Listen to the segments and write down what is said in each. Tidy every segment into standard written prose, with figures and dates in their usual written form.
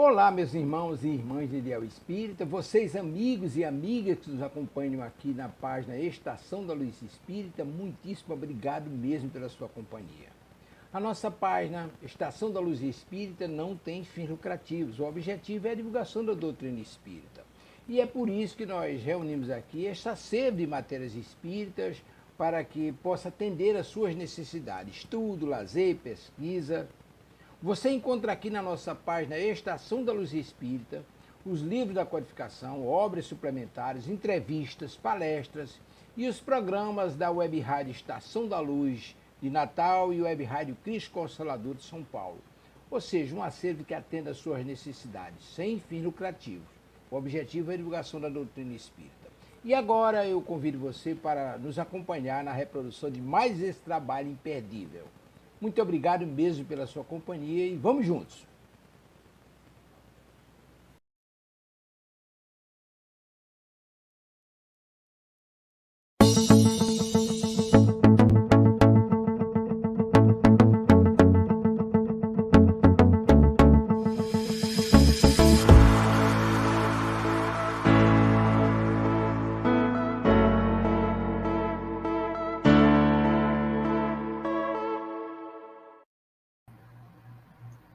Olá, meus irmãos e irmãs de Ideal Espírita, vocês amigos e amigas que nos acompanham aqui na página Estação da Luz Espírita, muitíssimo obrigado mesmo pela sua companhia. A nossa página Estação da Luz Espírita não tem fins lucrativos, o objetivo é a divulgação da doutrina espírita. E é por isso que nós reunimos aqui esta sede de matérias espíritas para que possa atender às suas necessidades, estudo, lazer, pesquisa. Você encontra aqui na nossa página Estação da Luz Espírita os livros da codificação, obras suplementares, entrevistas, palestras e os programas da Web Rádio Estação da Luz de Natal e Web Rádio Cristo Consolador de São Paulo. Ou seja, um acervo que atenda às suas necessidades, sem fins lucrativos. O objetivo é a divulgação da doutrina espírita. E agora eu convido você para nos acompanhar na reprodução de mais esse trabalho imperdível. Muito obrigado mesmo pela sua companhia e vamos juntos!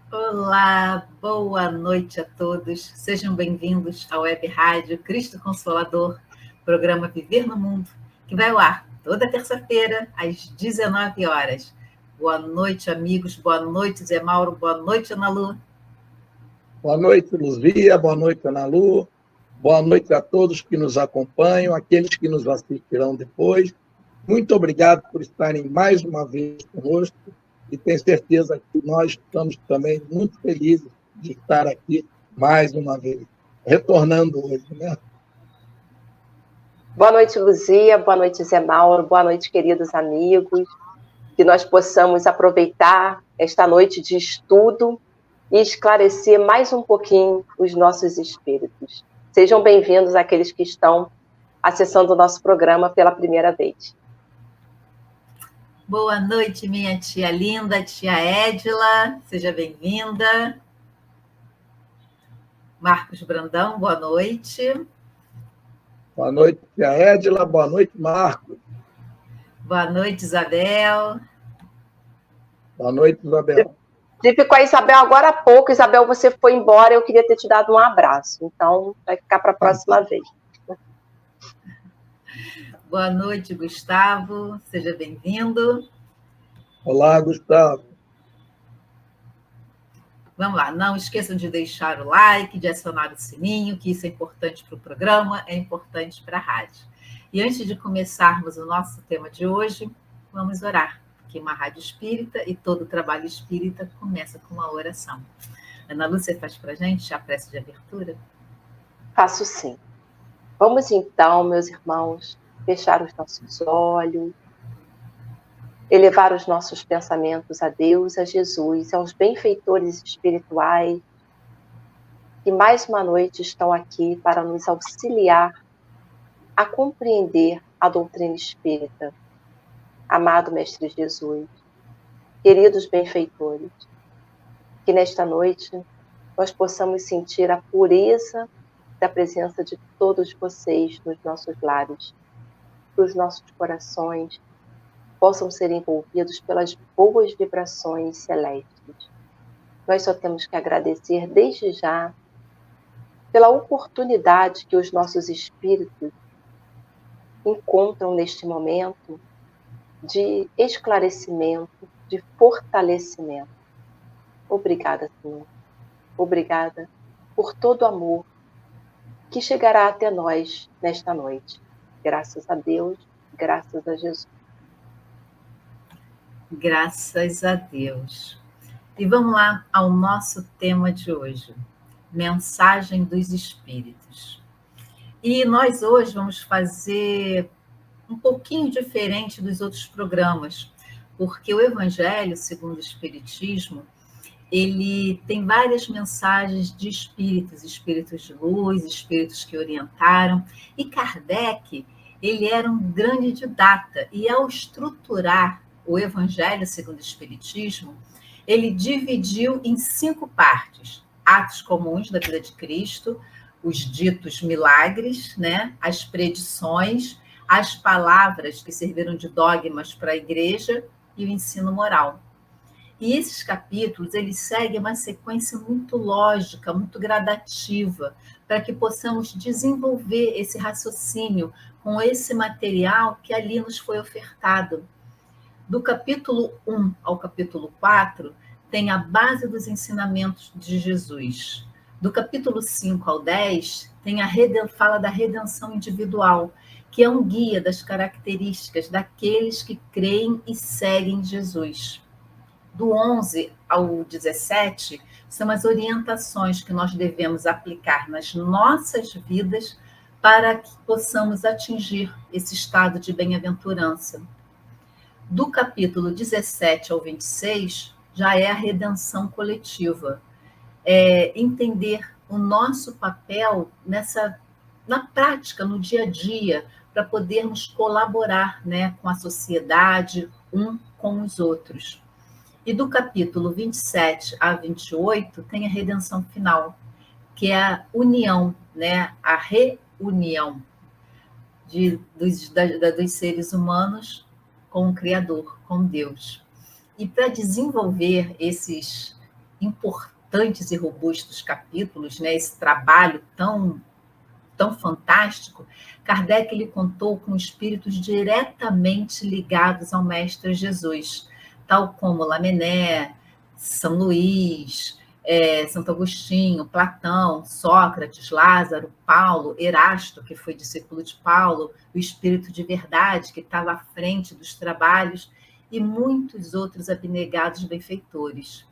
Olá, boa noite a todos. Sejam bem-vindos à Web Rádio Cristo Consolador, programa Viver no Mundo, que vai ao ar toda terça-feira, às 19 horas. Boa noite, amigos. Boa noite, Zé Mauro. Boa noite, Ana Lu. Boa noite, Luzia. Boa noite, Ana Lu. Boa noite a todos que nos acompanham, aqueles que nos assistirão depois. Muito obrigado por estarem mais uma vez conosco. E tenho certeza que nós estamos também muito felizes de estar aqui mais uma vez, retornando hoje, né? Boa noite, Luzia, boa noite, Zé Mauro, boa noite, queridos amigos, que nós possamos aproveitar esta noite de estudo e esclarecer mais um pouquinho os nossos espíritos. Sejam bem-vindos àqueles que estão acessando o nosso programa pela primeira vez. Boa noite, minha tia linda, tia Édila, seja bem-vinda. Marcos Brandão, boa noite. Boa noite, tia Édila, boa noite, Marcos. Boa noite, Isabel. Boa noite, Isabel. Tive com a Isabel agora há pouco. Isabel, você foi embora, eu queria ter te dado um abraço, então vai ficar para a próxima vez. Boa noite, Gustavo. Seja bem-vindo. Olá, Gustavo. Vamos lá. Não esqueçam de deixar o like, de acionar o sininho, que isso é importante para o programa, é importante para a rádio. E antes de começarmos o nosso tema de hoje, vamos orar, porque uma rádio espírita e todo trabalho espírita começa com uma oração. Ana Lúcia, faz para a gente a prece de abertura? Faço sim. Vamos então, meus irmãos, fechar os nossos olhos, elevar os nossos pensamentos a Deus, a Jesus, aos benfeitores espirituais que mais uma noite estão aqui para nos auxiliar a compreender a doutrina espírita. Amado Mestre Jesus, queridos benfeitores, que nesta noite nós possamos sentir a pureza da presença de todos vocês nos nossos lares, que os nossos corações possam ser envolvidos pelas boas vibrações celestes. Nós só temos que agradecer desde já pela oportunidade que os nossos espíritos encontram neste momento de esclarecimento, de fortalecimento. Obrigada, Senhor. Obrigada por todo o amor que chegará até nós nesta noite. Graças a Deus, graças a Jesus. Graças a Deus. E vamos lá ao nosso tema de hoje, Mensagem dos Espíritos. E nós hoje vamos fazer um pouquinho diferente dos outros programas, porque o Evangelho, segundo o Espiritismo, ele tem várias mensagens de espíritos, espíritos de luz, espíritos que orientaram, e Kardec, ele era um grande didata, e ao estruturar o Evangelho segundo o Espiritismo, ele dividiu em 5 partes. atos comuns da vida de Cristo, os ditos milagres, né? As predições, as palavras que serviram de dogmas para a igreja e o ensino moral. E esses capítulos, eles seguem uma sequência muito lógica, muito gradativa, para que possamos desenvolver esse raciocínio com esse material que ali nos foi ofertado. Do capítulo 1 ao capítulo 4, tem a base dos ensinamentos de Jesus. Do capítulo 5 ao 10, fala da redenção individual, que é um guia das características daqueles que creem e seguem Jesus. Do 11 ao 17, são as orientações que nós devemos aplicar nas nossas vidas para que possamos atingir esse estado de bem-aventurança. Do capítulo 17 ao 26, já é a redenção coletiva. Entender o nosso papel na prática, no dia a dia, para podermos colaborar, né, com a sociedade, com os outros. E do capítulo 27 a 28 tem a redenção final, que é a união, né, a reunião dos seres humanos com o Criador, com Deus. E para desenvolver esses importantes e robustos capítulos, né, esse trabalho tão fantástico, Kardec ele contou com espíritos diretamente ligados ao Mestre Jesus, tal como Lamennais, São Luís, Santo Agostinho, Platão, Sócrates, Lázaro, Paulo, Erasto, que foi discípulo de Paulo, o Espírito de Verdade, que estava à frente dos trabalhos, e muitos outros abnegados benfeitores.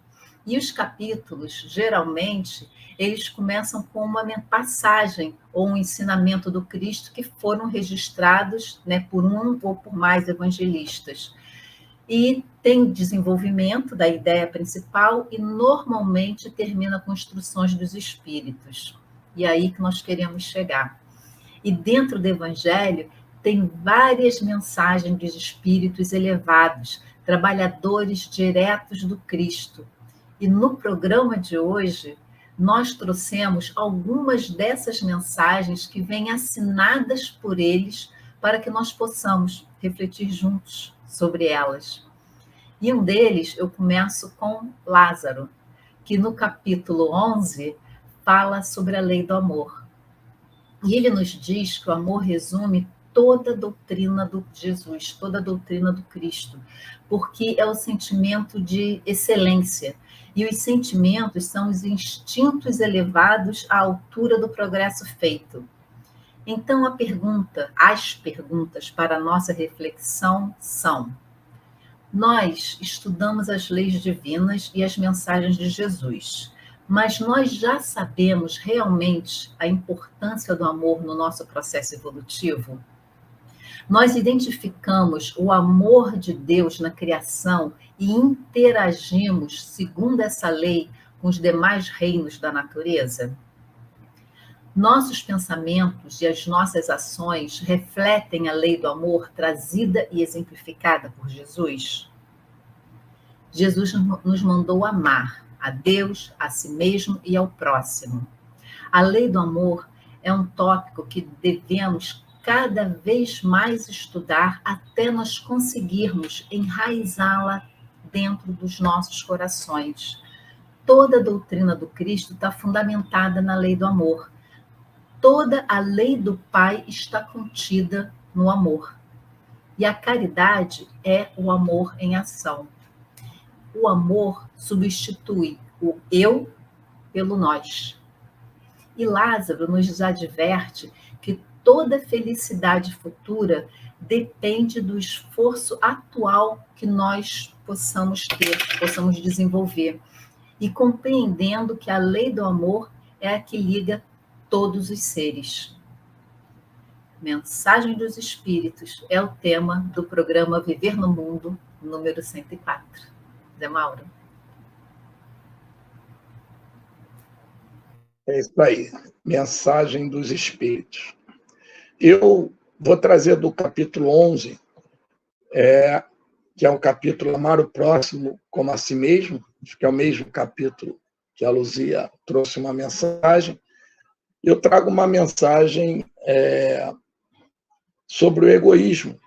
E os capítulos, geralmente, eles começam com uma passagem ou um ensinamento do Cristo que foram registrados, né, por um ou por mais evangelistas. E tem desenvolvimento da ideia principal e normalmente termina com instruções dos espíritos. E é aí que nós queremos chegar. E dentro do Evangelho tem várias mensagens dos espíritos elevados, trabalhadores diretos do Cristo. E no programa de hoje, nós trouxemos algumas dessas mensagens que vêm assinadas por eles para que nós possamos refletir juntos sobre elas. E um deles, eu começo com Lázaro, que no capítulo 11 fala sobre a lei do amor. E ele nos diz que o amor resume toda a doutrina do Jesus, toda a doutrina do Cristo, porque é o sentimento de excelência. E os sentimentos são os instintos elevados à altura do progresso feito. Então, as perguntas para a nossa reflexão são: nós estudamos as leis divinas e as mensagens de Jesus, mas nós já sabemos realmente a importância do amor no nosso processo evolutivo? Nós identificamos o amor de Deus na criação e interagimos, segundo essa lei, com os demais reinos da natureza? Nossos pensamentos e as nossas ações refletem a lei do amor trazida e exemplificada por Jesus? Jesus nos mandou amar a Deus, a si mesmo e ao próximo. A lei do amor é um tópico que devemos cada vez mais estudar até nós conseguirmos enraizá-la dentro dos nossos corações. Toda a doutrina do Cristo está fundamentada na lei do amor. Toda a lei do Pai está contida no amor. E a caridade é o amor em ação. O amor substitui o eu pelo nós. E Lázaro nos adverte que toda felicidade futura depende do esforço atual que nós possamos ter, possamos desenvolver. E compreendendo que a lei do amor é a que liga todos os seres. Mensagem dos Espíritos é o tema do programa Viver no Mundo, número 104. Zé Mauro. É isso aí, Mensagem dos Espíritos. Eu vou trazer do capítulo 11, que é um capítulo Amar o Próximo como a si mesmo, acho que é o mesmo capítulo que a Luzia trouxe uma mensagem. Eu trago uma mensagem sobre o egoísmo.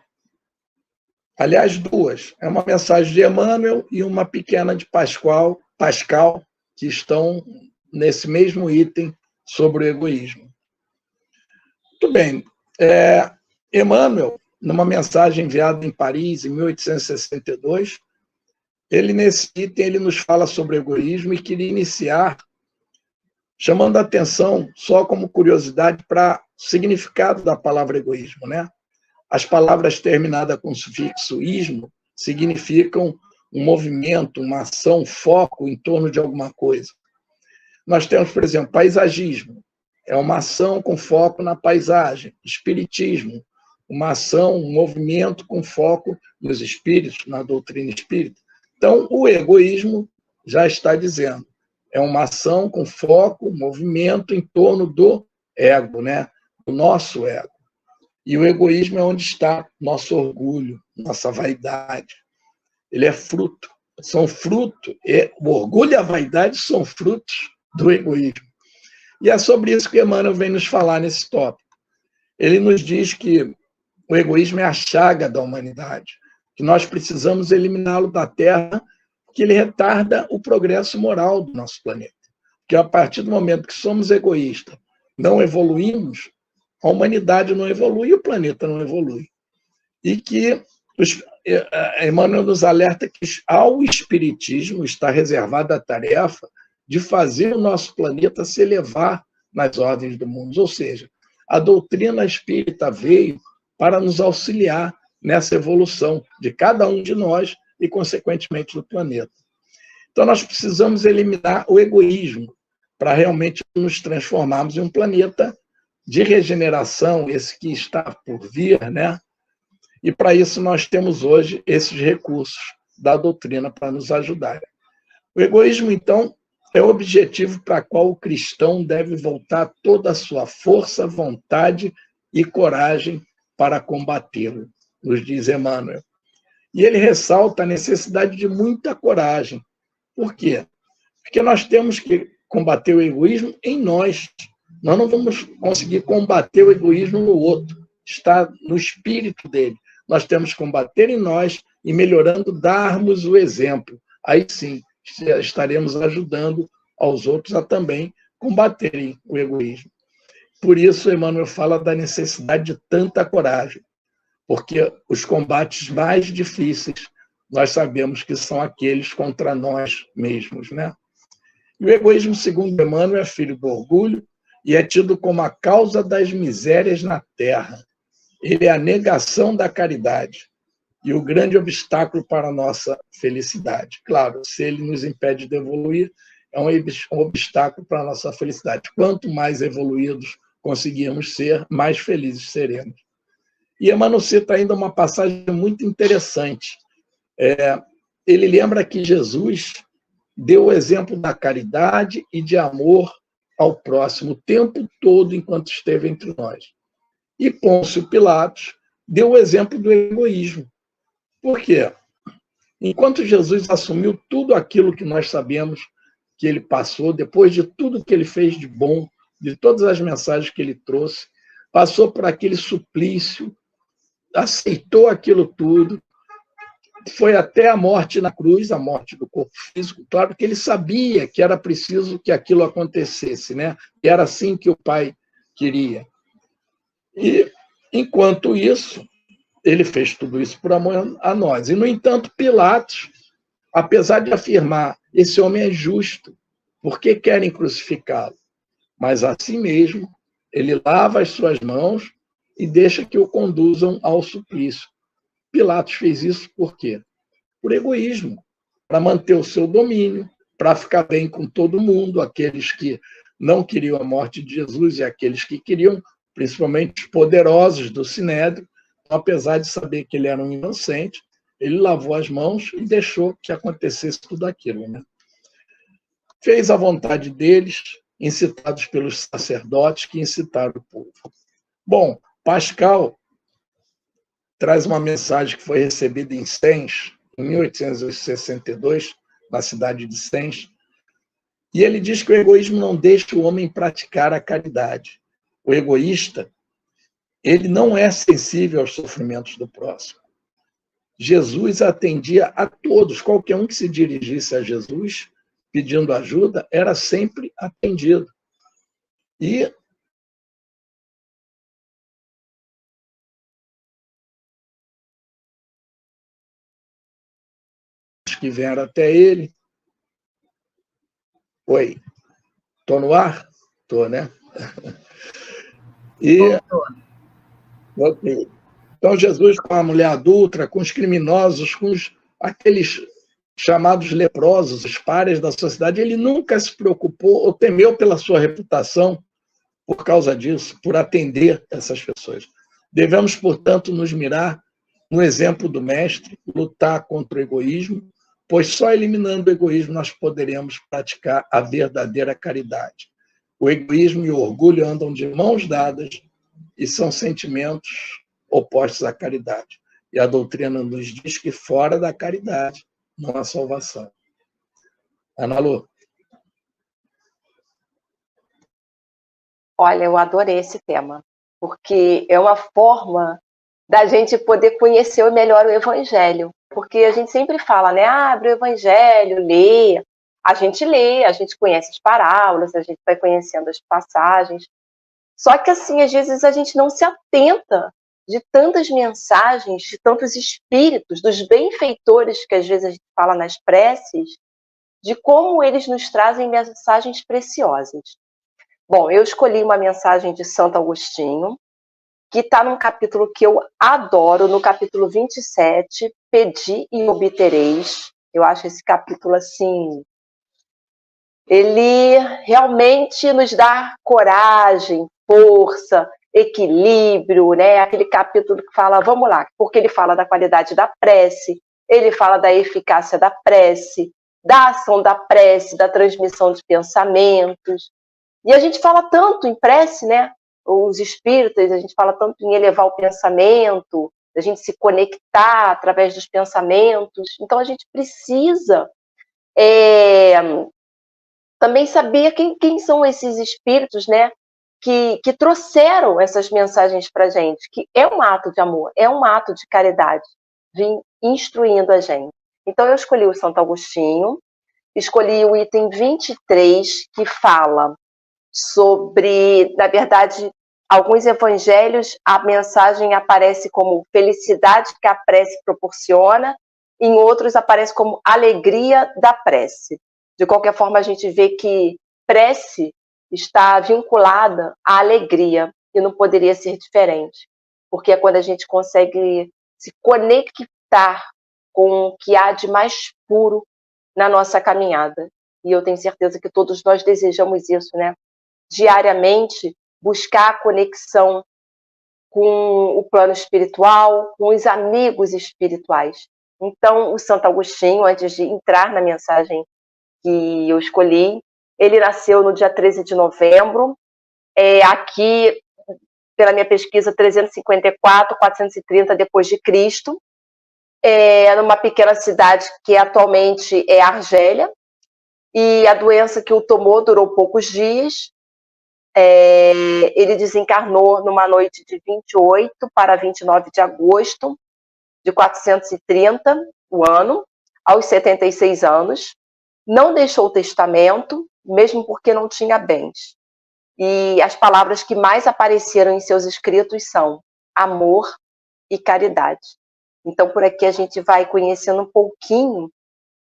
Aliás, duas. É uma mensagem de Emmanuel e uma pequena de Pascal, que estão nesse mesmo item sobre o egoísmo. Muito bem. Emmanuel, numa mensagem enviada em Paris, em 1862, nesse item, ele nos fala sobre o egoísmo e queria iniciar chamando a atenção, só como curiosidade, para o significado da palavra egoísmo, né? As palavras terminadas com o sufixo ismo significam um movimento, uma ação, foco em torno de alguma coisa. Nós temos, por exemplo, paisagismo, é uma ação com foco na paisagem. Espiritismo, uma ação, um movimento com foco nos espíritos, na doutrina espírita. Então, o egoísmo já está dizendo, é uma ação com foco, movimento em torno do ego, né? Do nosso ego. E o egoísmo é onde está nosso orgulho, nossa vaidade. Ele é fruto, o orgulho e a vaidade são frutos do egoísmo. E é sobre isso que Emmanuel vem nos falar nesse tópico. Ele nos diz que o egoísmo é a chaga da humanidade, que nós precisamos eliminá-lo da Terra, que ele retarda o progresso moral do nosso planeta. Porque a partir do momento que somos egoístas, não evoluímos, a humanidade não evolui e o planeta não evolui. E que Emmanuel nos alerta que ao Espiritismo está reservada a tarefa de fazer o nosso planeta se elevar nas ordens do mundo. Ou seja, a doutrina espírita veio para nos auxiliar nessa evolução de cada um de nós e, consequentemente, do planeta. Então, nós precisamos eliminar o egoísmo para realmente nos transformarmos em um planeta de regeneração, esse que está por vir, né? E, para isso, nós temos hoje esses recursos da doutrina para nos ajudar. O egoísmo, então, é o objetivo para o qual o cristão deve voltar toda a sua força, vontade e coragem para combatê-lo, nos diz Emmanuel. E ele ressalta a necessidade de muita coragem. Por quê? Porque nós temos que combater o egoísmo em nós. Nós não vamos conseguir combater o egoísmo no outro. Está no espírito dele. Nós temos que combater em nós e, melhorando, darmos o exemplo. Aí sim, estaremos ajudando aos outros a também combaterem o egoísmo. Por isso, Emmanuel fala da necessidade de tanta coragem, porque os combates mais difíceis, nós sabemos que são aqueles contra nós mesmos, né? E o egoísmo, segundo Emmanuel, é filho do orgulho e é tido como a causa das misérias na Terra. Ele é a negação da caridade e o grande obstáculo para a nossa felicidade. Claro, se ele nos impede de evoluir, é um obstáculo para a nossa felicidade. Quanto mais evoluídos conseguirmos ser, mais felizes seremos. E Emmanuel cita ainda uma passagem muito interessante. Ele lembra que Jesus deu o exemplo da caridade e de amor ao próximo o tempo todo enquanto esteve entre nós. E Pôncio Pilatos deu o exemplo do egoísmo. Por quê? Enquanto Jesus assumiu tudo aquilo que nós sabemos que ele passou, depois de tudo que ele fez de bom, de todas as mensagens que ele trouxe, passou por aquele suplício, aceitou aquilo tudo, foi até a morte na cruz, a morte do corpo físico. Claro que ele sabia que era preciso que aquilo acontecesse, né? E era assim que o Pai queria. E, enquanto isso, ele fez tudo isso por amor a nós. E, no entanto, Pilatos, apesar de afirmar, esse homem é justo, por que querem crucificá-lo? Mas, assim mesmo, ele lava as suas mãos e deixa que o conduzam ao suplício. Pilatos fez isso por quê? Por egoísmo, para manter o seu domínio, para ficar bem com todo mundo, aqueles que não queriam a morte de Jesus e aqueles que queriam, principalmente os poderosos do Sinédrio. Apesar de saber que ele era um inocente, ele lavou as mãos e deixou que acontecesse tudo aquilo, né? Fez a vontade deles, incitados pelos sacerdotes que incitaram o povo. Bom, Pascal traz uma mensagem que foi recebida em Sens, em 1862, na cidade de Sens, E ele diz que o egoísmo não deixa o homem praticar a caridade. O egoísta, ele não é sensível aos sofrimentos do próximo. Jesus atendia a todos, qualquer um que se dirigisse a Jesus pedindo ajuda era sempre atendido. E os que vieram até ele. Oi, estou no ar? Estou, né? E, ok. Então, Jesus com a mulher adulta, com os criminosos, com aqueles chamados leprosos, os párias da sociedade, ele nunca se preocupou ou temeu pela sua reputação por causa disso, por atender essas pessoas. Devemos, portanto, nos mirar no exemplo do Mestre, lutar contra o egoísmo, pois só eliminando o egoísmo nós poderemos praticar a verdadeira caridade. O egoísmo e o orgulho andam de mãos dadas e são sentimentos opostos à caridade. E a doutrina nos diz que fora da caridade não há salvação. Ana Lu. Olha, eu adorei esse tema, porque é uma forma da gente poder conhecer melhor o Evangelho. Porque a gente sempre fala, né? Abre o Evangelho, lê. A gente conhece as parábolas, a gente vai conhecendo as passagens. Só que, assim, às vezes a gente não se atenta de tantas mensagens, de tantos espíritos, dos benfeitores que às vezes a gente fala nas preces, de como eles nos trazem mensagens preciosas. Bom, eu escolhi uma mensagem de Santo Agostinho, que está num capítulo que eu adoro, no capítulo 27, Pedi e Obtereis. Eu acho esse capítulo, assim, ele realmente nos dá coragem, força, equilíbrio, né? Aquele capítulo que fala, vamos lá, porque ele fala da qualidade da prece, ele fala da eficácia da prece, da ação da prece, da transmissão de pensamentos. E a gente fala tanto em prece, né? Os espíritas, a gente fala tanto em elevar o pensamento, a gente se conectar através dos pensamentos. Então, a gente precisa também saber quem são esses espíritos, né? Que trouxeram essas mensagens para a gente, que é um ato de amor, é um ato de caridade, vim instruindo a gente. Então, eu escolhi o Santo Agostinho, escolhi o item 23, que fala sobre, na verdade, alguns evangelhos, a mensagem aparece como felicidade que a prece proporciona, em outros aparece como alegria da prece. De qualquer forma, a gente vê que prece está vinculada à alegria, e não poderia ser diferente, porque é quando a gente consegue se conectar com o que há de mais puro na nossa caminhada. E eu tenho certeza que todos nós desejamos isso, né? Diariamente, buscar a conexão com o plano espiritual, com os amigos espirituais. Então, o Santo Agostinho, antes de entrar na mensagem que eu escolhi, ele nasceu no dia 13 de novembro, aqui, pela minha pesquisa, 354, 430 depois de Cristo, numa pequena cidade que atualmente é Argélia, e a doença que o tomou durou poucos dias. Ele desencarnou numa noite de 28 para 29 de agosto de 430, o ano, aos 76 anos. Não deixou testamento, mesmo porque não tinha bens. E as palavras que mais apareceram em seus escritos são amor e caridade. Então, por aqui a gente vai conhecendo um pouquinho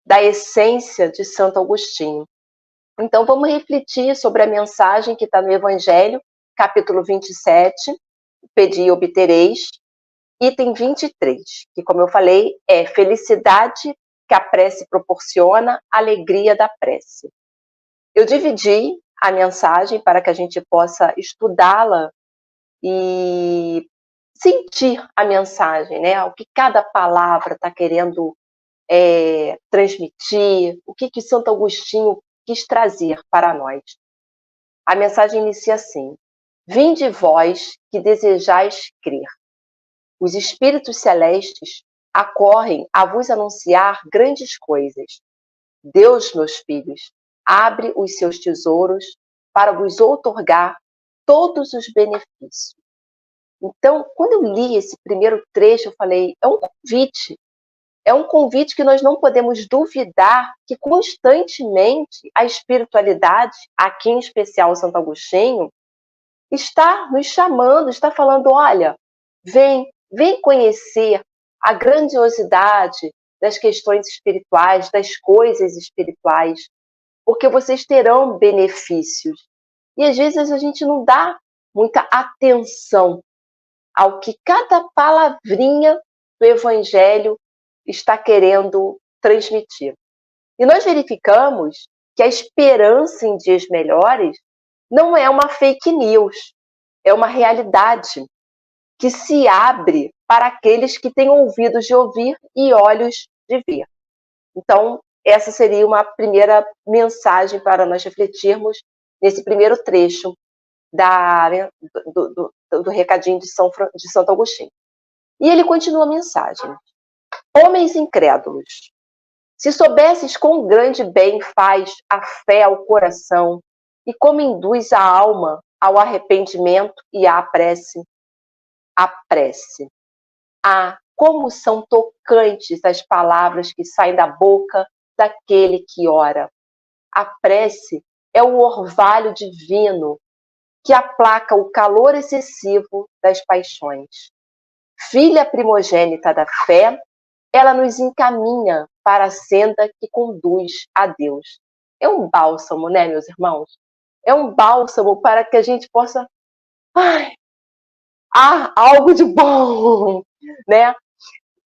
da essência de Santo Agostinho. Então, vamos refletir sobre a mensagem que está no Evangelho, capítulo 27, Pedi e Obtereis, item 23, que, como eu falei, é felicidade que a prece proporciona, alegria da prece. Eu dividi a mensagem para que a gente possa estudá-la e sentir a mensagem, né? O que cada palavra está querendo transmitir, o que Santo Agostinho quis trazer para nós. A mensagem inicia assim: vinde vós que desejais crer. Os espíritos celestes acorrem a vos anunciar grandes coisas. Deus, meus filhos, abre os seus tesouros para vos outorgar todos os benefícios. Então, quando eu li esse primeiro trecho, eu falei, é um convite. É um convite que nós não podemos duvidar que constantemente a espiritualidade, aqui em especial Santo Agostinho, está nos chamando, está falando, olha, vem conhecer a grandiosidade das questões espirituais, das coisas espirituais, porque vocês terão benefícios. E às vezes a gente não dá muita atenção ao que cada palavrinha do Evangelho está querendo transmitir. E nós verificamos que a esperança em dias melhores não é uma fake news, é uma realidade que se abre para aqueles que têm ouvidos de ouvir e olhos de ver. Então, essa seria uma primeira mensagem para nós refletirmos nesse primeiro trecho do recadinho de Santo Agostinho. E ele continua a mensagem. Homens incrédulos, se soubesses quão grande bem faz a fé ao coração e como induz a alma ao arrependimento e à prece. A prece. Ah, como são tocantes as palavras que saem da boca daquele que ora. A prece é o orvalho divino que aplaca o calor excessivo das paixões. Filha primogênita da fé, ela nos encaminha para a senda que conduz a Deus. É um bálsamo, né, meus irmãos? É um bálsamo para que a gente possa... algo de bom, né?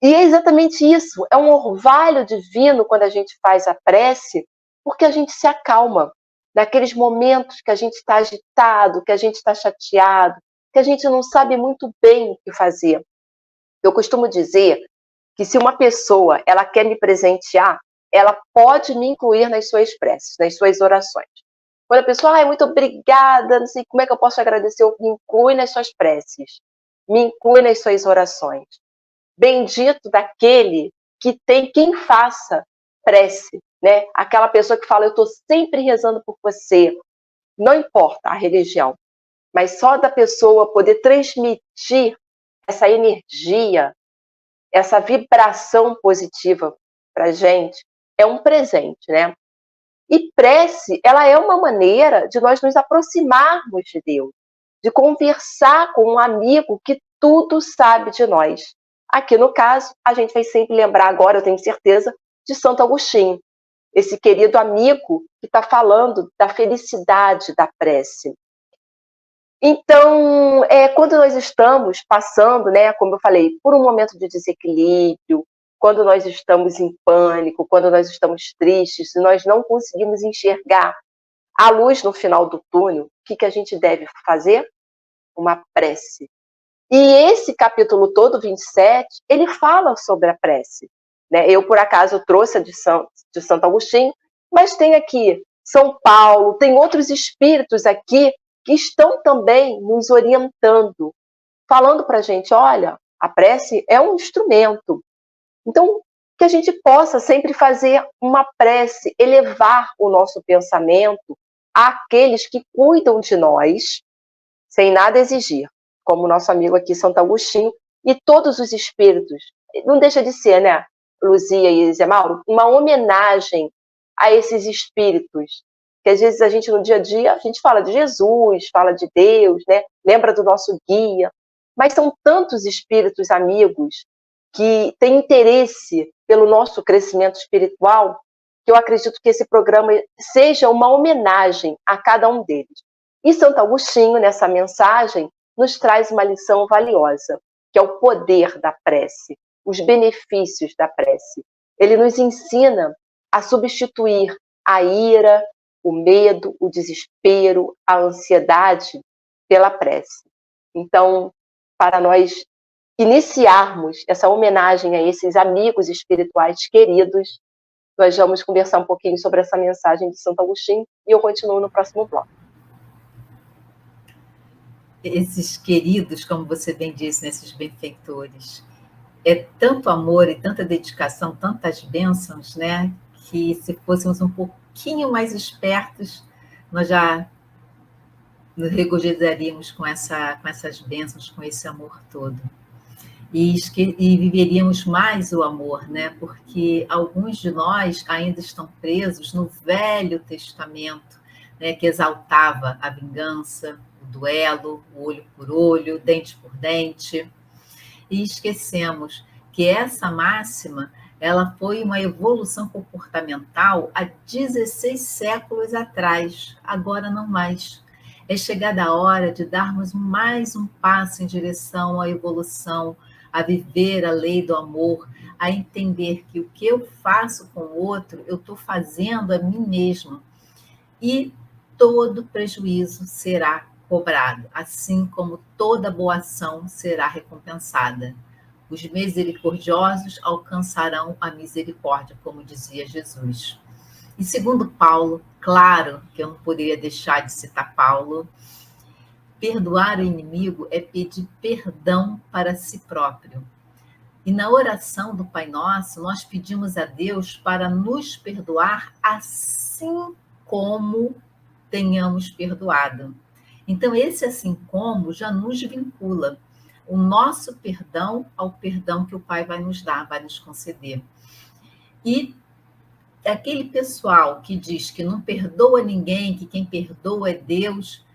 E é exatamente isso, é um orvalho divino quando a gente faz a prece, porque a gente se acalma naqueles momentos que a gente está agitado, que a gente está chateado, que a gente não sabe muito bem o que fazer. Eu costumo dizer que se uma pessoa ela quer me presentear, ela pode me incluir nas suas preces, nas suas orações. Quando a pessoa, muito obrigada, não sei como é que eu posso agradecer, me inclui nas suas preces, me inclui nas suas orações. Bendito daquele que tem quem faça prece, né? Aquela pessoa que fala, eu estou sempre rezando por você. Não importa a religião, mas só da pessoa poder transmitir essa energia, essa vibração positiva para a gente, é um presente, né? E prece, ela é uma maneira de nós nos aproximarmos de Deus, de conversar com um amigo que tudo sabe de nós. Aqui no caso, a gente vai sempre lembrar agora, eu tenho certeza, de Santo Agostinho, esse querido amigo que está falando da felicidade da prece. Então, quando nós estamos passando, né, como eu falei, por um momento de desequilíbrio, quando nós estamos em pânico, quando nós estamos tristes, se nós não conseguimos enxergar a luz no final do túnel, o que a gente deve fazer? Uma prece. E esse capítulo todo, 27, ele fala sobre a prece. Né? Eu, por acaso, trouxe a de Santo Agostinho, mas tem aqui São Paulo, tem outros espíritos aqui que estão também nos orientando, falando para a gente, olha, a prece é um instrumento. Então, que a gente possa sempre fazer uma prece, elevar o nosso pensamento àqueles que cuidam de nós, sem nada exigir, como o nosso amigo aqui, Santo Agostinho, e todos os espíritos. Não deixa de ser, né, Luzia e Zé Mauro, uma homenagem a esses espíritos, que às vezes a gente, no dia a dia, a gente fala de Jesus, fala de Deus, né, lembra do nosso guia, mas são tantos espíritos amigos que têm interesse pelo nosso crescimento espiritual, que eu acredito que esse programa seja uma homenagem a cada um deles. E Santo Agostinho, nessa mensagem, nos traz uma lição valiosa, que é o poder da prece, os benefícios da prece. Ele nos ensina a substituir a ira, o medo, o desespero, a ansiedade pela prece. Então, para nós iniciarmos essa homenagem a esses amigos espirituais queridos, nós vamos conversar um pouquinho sobre essa mensagem de Santo Agostinho e eu continuo no próximo bloco. Esses queridos, como você bem disse, nesses benfeitores, é tanto amor e tanta dedicação, tantas bênçãos, né? Que se fôssemos um pouquinho pouquinho mais espertos, nós já nos regozijaríamos com essas bênçãos, com esse amor todo. E viveríamos mais o amor, né? Porque alguns de nós ainda estão presos no Velho Testamento, né? Que exaltava a vingança, o duelo, o olho por olho, dente por dente. E esquecemos que essa máxima, ela foi uma evolução comportamental há 16 séculos atrás, agora não mais. É chegada a hora de darmos mais um passo em direção à evolução, a viver a lei do amor, a entender que o que eu faço com o outro, eu estou fazendo a mim mesma. E todo prejuízo será cobrado, assim como toda boa ação será recompensada. Os misericordiosos alcançarão a misericórdia, como dizia Jesus. E segundo Paulo, claro que eu não poderia deixar de citar Paulo, perdoar o inimigo é pedir perdão para si próprio. E na oração do Pai Nosso, nós pedimos a Deus para nos perdoar assim como tenhamos perdoado. Então, esse assim como já nos vincula o nosso perdão ao perdão que o Pai vai nos dar, vai nos conceder. E aquele pessoal que diz que não perdoa ninguém, que quem perdoa é Deus,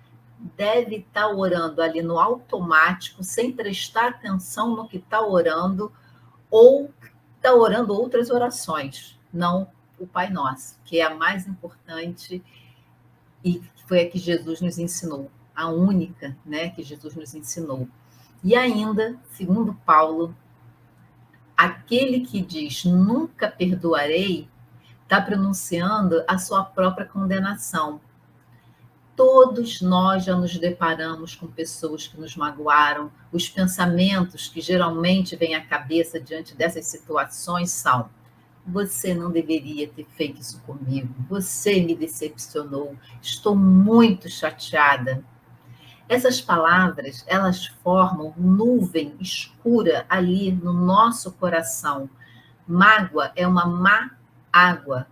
deve estar orando ali no automático, sem prestar atenção no que está orando, ou está orando outras orações, não o Pai Nosso, que é a mais importante e foi a que Jesus nos ensinou, a única, né, que Jesus nos ensinou. E ainda, segundo Paulo, aquele que diz nunca perdoarei, está pronunciando a sua própria condenação. Todos nós já nos deparamos com pessoas que nos magoaram. Os pensamentos que geralmente vêm à cabeça diante dessas situações são: você não deveria ter feito isso comigo, você me decepcionou, estou muito chateada. Essas palavras, elas formam nuvem escura ali no nosso coração. Mágoa é uma má água.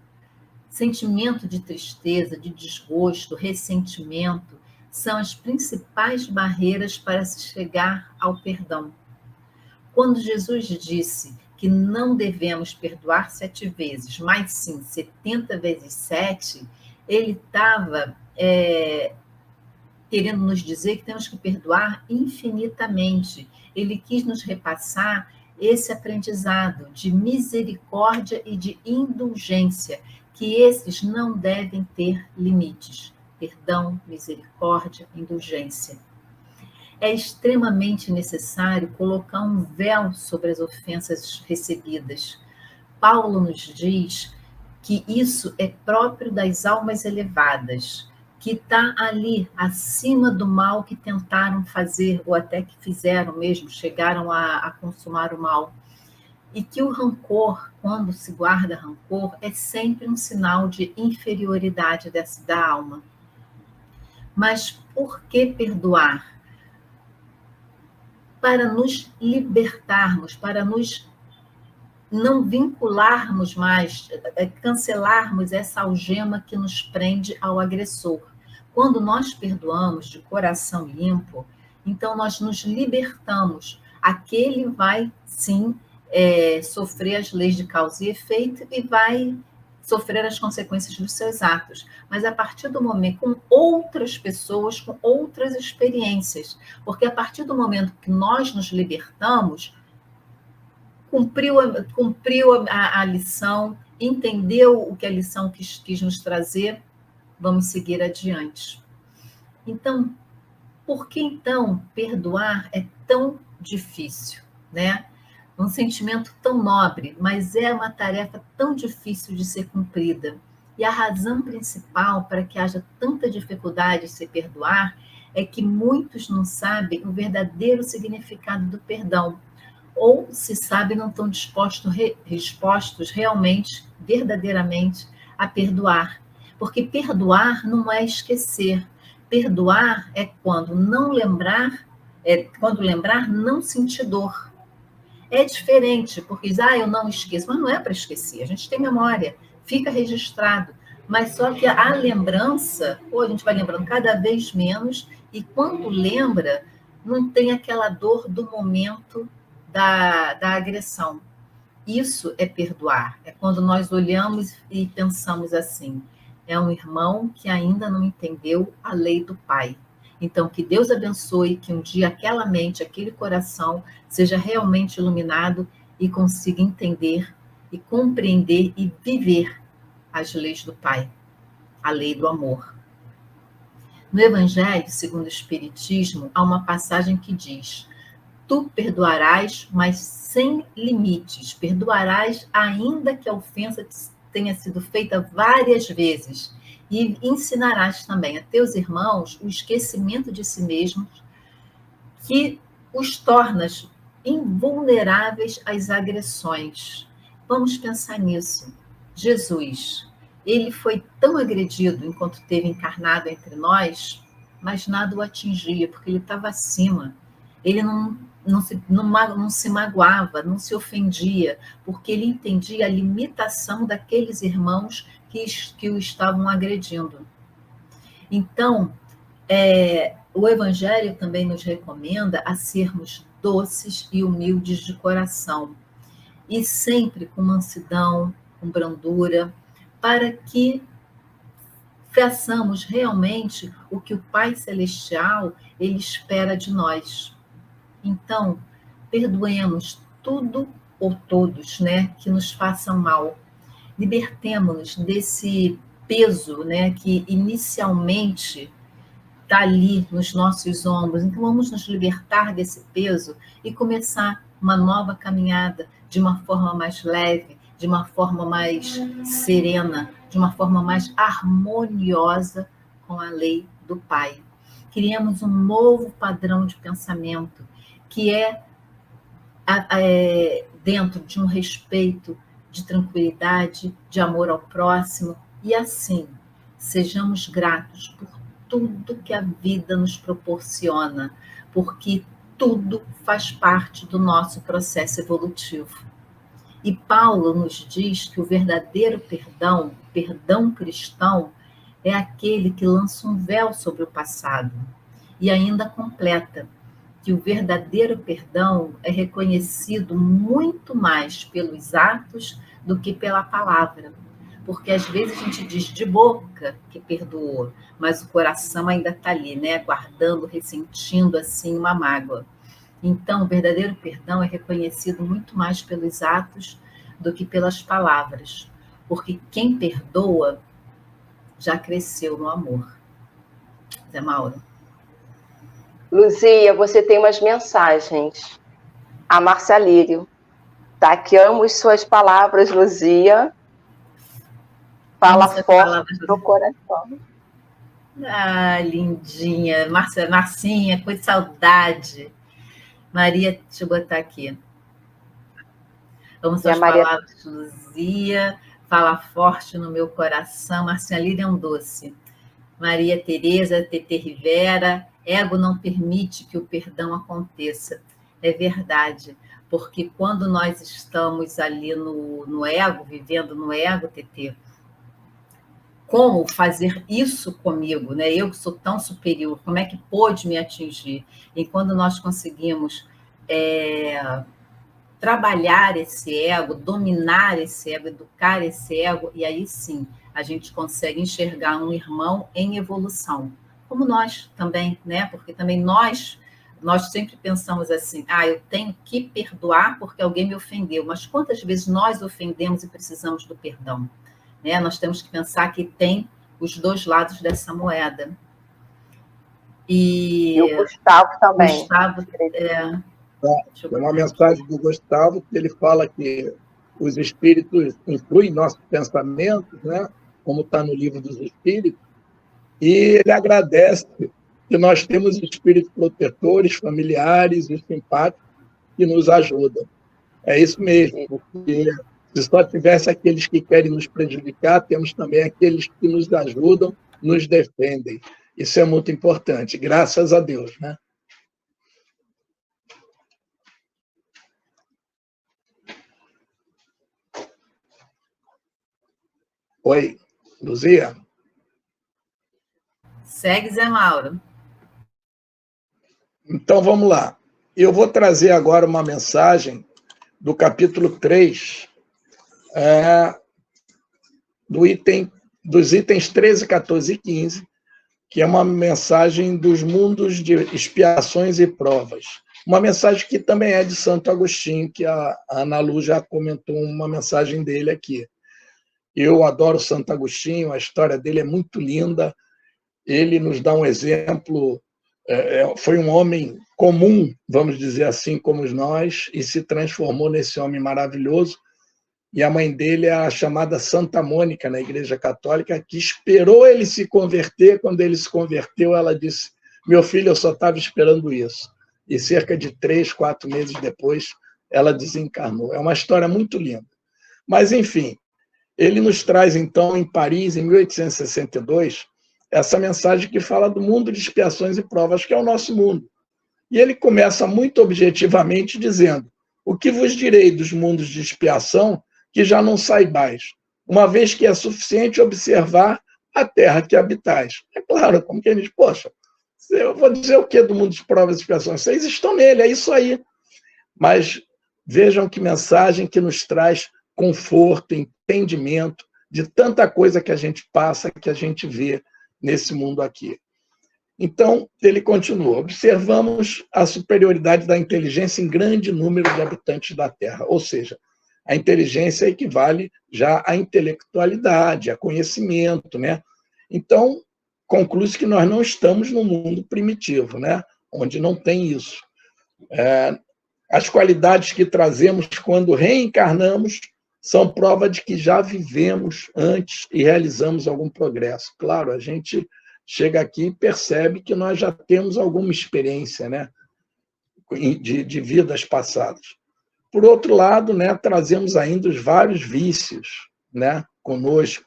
Sentimento de tristeza, de desgosto, ressentimento são as principais barreiras para se chegar ao perdão. Quando Jesus disse que não devemos perdoar 7 vezes, mas sim 70 vezes 7, ele estava querendo nos dizer que temos que perdoar infinitamente. Ele quis nos repassar esse aprendizado de misericórdia e de indulgência, que esses não devem ter limites. Perdão, misericórdia, indulgência. É extremamente necessário colocar um véu sobre as ofensas recebidas. Paulo nos diz que isso é próprio das almas elevadas, que está ali acima do mal que tentaram fazer, ou até que fizeram mesmo, chegaram a consumar o mal. E que o rancor, quando se guarda rancor, é sempre um sinal de inferioridade da alma. Mas por que perdoar? Para nos libertarmos, para nos não vincularmos mais, cancelarmos essa algema que nos prende ao agressor. Quando nós perdoamos de coração limpo, então nós nos libertamos. Aquele vai, sim, sofrer as leis de causa e efeito e vai sofrer as consequências dos seus atos. Mas a partir do momento, com outras pessoas, com outras experiências, porque a partir do momento que nós nos libertamos, cumpriu a lição, entendeu o que a lição quis nos trazer, vamos seguir adiante. Então, por que então perdoar é tão difícil, né? Um sentimento tão nobre, mas é uma tarefa tão difícil de ser cumprida. E a razão principal para que haja tanta dificuldade de se perdoar é que muitos não sabem o verdadeiro significado do perdão. Ou, se sabem, não estão dispostos realmente, verdadeiramente, a perdoar. Porque perdoar não é esquecer. Perdoar é quando lembrar, não sentir dor. É diferente, porque diz, eu não esqueço. Mas não é para esquecer, a gente tem memória, fica registrado. Mas só que a lembrança, ou a gente vai lembrando cada vez menos, e quando lembra, não tem aquela dor do momento da agressão. Isso é perdoar. É quando nós olhamos e pensamos assim: é um irmão que ainda não entendeu a lei do Pai. Então, que Deus abençoe, que um dia aquela mente, aquele coração seja realmente iluminado e consiga entender e compreender e viver as leis do Pai, a lei do amor. No Evangelho, segundo o Espiritismo, há uma passagem que diz: tu perdoarás, mas sem limites. Perdoarás, ainda que a ofensa tenha sido feita várias vezes. E ensinarás também a teus irmãos o esquecimento de si mesmos, que os tornas invulneráveis às agressões. Vamos pensar nisso. Jesus, ele foi tão agredido enquanto esteve encarnado entre nós, mas nada o atingia, porque ele estava acima. Ele não se magoava, não se ofendia, porque ele entendia a limitação daqueles irmãos que o estavam agredindo. Então, o Evangelho também nos recomenda a sermos doces e humildes de coração, e sempre com mansidão, com brandura, para que façamos realmente o que o Pai Celestial ele espera de nós. Então, perdoemos tudo ou todos, né, que nos façam mal. Libertemo-nos desse peso, né, que inicialmente está ali nos nossos ombros. Então, vamos nos libertar desse peso e começar uma nova caminhada de uma forma mais leve, de uma forma mais serena, de uma forma mais harmoniosa com a lei do Pai. Criamos um novo padrão de pensamento, que é dentro de um respeito, de tranquilidade, de amor ao próximo, e assim, sejamos gratos por tudo que a vida nos proporciona, porque tudo faz parte do nosso processo evolutivo. E Paulo nos diz que o verdadeiro perdão, o perdão cristão, é aquele que lança um véu sobre o passado e ainda completa que o verdadeiro perdão é reconhecido muito mais pelos atos do que pela palavra. Porque às vezes a gente diz de boca que perdoou, mas o coração ainda está ali, né? Guardando, ressentindo assim uma mágoa. Então, o verdadeiro perdão é reconhecido muito mais pelos atos do que pelas palavras. Porque quem perdoa já cresceu no amor. Zé Mauro. Luzia, você tem umas mensagens. A Márcia Lírio. Tá, que amo as suas palavras, Luzia. Fala forte no coração. Ah, lindinha. Marcinha, com saudade. Maria, deixa eu botar aqui. Vamos às palavras de Luzia. Fala forte no meu coração. Marcinha Líria é um doce. Maria Tereza, Tete Rivera. Ego não permite que o perdão aconteça. É verdade. Porque quando nós estamos ali no ego, vivendo no ego, Tete, como fazer isso comigo, né? Eu que sou tão superior, como é que pôde me atingir? E quando nós conseguimos trabalhar esse ego, dominar esse ego, educar esse ego, e aí sim a gente consegue enxergar um irmão em evolução, como nós também, né? Porque também nós sempre pensamos assim, eu tenho que perdoar porque alguém me ofendeu, mas quantas vezes nós ofendemos e precisamos do perdão? Né? Nós temos que pensar que tem os dois lados dessa moeda. E o Gustavo também. Gustavo, tem uma mensagem do Gustavo que ele fala que os espíritos influem nossos pensamentos, né? Como está no livro dos Espíritos, e ele agradece que nós temos espíritos protetores, familiares e simpáticos que nos ajudam. É isso mesmo, porque se só tivesse aqueles que querem nos prejudicar, temos também aqueles que nos ajudam, nos defendem. Isso é muito importante, graças a Deus, né? Oi. Luzia? Segue, Zé Mauro. Então, vamos lá. Eu vou trazer agora uma mensagem do capítulo 3, dos itens 13, 14 e 15, que é uma mensagem dos mundos de expiações e provas. Uma mensagem que também é de Santo Agostinho, que a Ana Lu já comentou uma mensagem dele aqui. Eu adoro Santo Agostinho, a história dele é muito linda, ele nos dá um exemplo, foi um homem comum, vamos dizer assim, como nós, e se transformou nesse homem maravilhoso, e a mãe dele é a chamada Santa Mônica, na Igreja Católica, que esperou ele se converter. Quando ele se converteu, ela disse: meu filho, eu só estava esperando isso. E cerca de 3, 4 meses depois, ela desencarnou. É uma história muito linda. Mas, enfim, ele nos traz, então, em Paris, em 1862, essa mensagem que fala do mundo de expiações e provas, que é o nosso mundo. E ele começa muito objetivamente dizendo: o que vos direi dos mundos de expiação que já não saibais, uma vez que é suficiente observar a terra que habitais. É claro, como quem diz, poxa, eu vou dizer o que do mundo de provas e expiações? Vocês estão nele, é isso aí. Mas vejam que mensagem que nos traz conforto, entendimento de tanta coisa que a gente passa, que a gente vê nesse mundo aqui. Então, ele continua: observamos a superioridade da inteligência em grande número de habitantes da Terra, ou seja, a inteligência equivale já à intelectualidade, a conhecimento, né? Então, conclui-se que nós não estamos no mundo primitivo, né? Onde não tem isso. As qualidades que trazemos quando reencarnamos são prova de que já vivemos antes e realizamos algum progresso. Claro, a gente chega aqui e percebe que nós já temos alguma experiência, né? de vidas passadas. Por outro lado, né, trazemos ainda os vários vícios, né, conosco,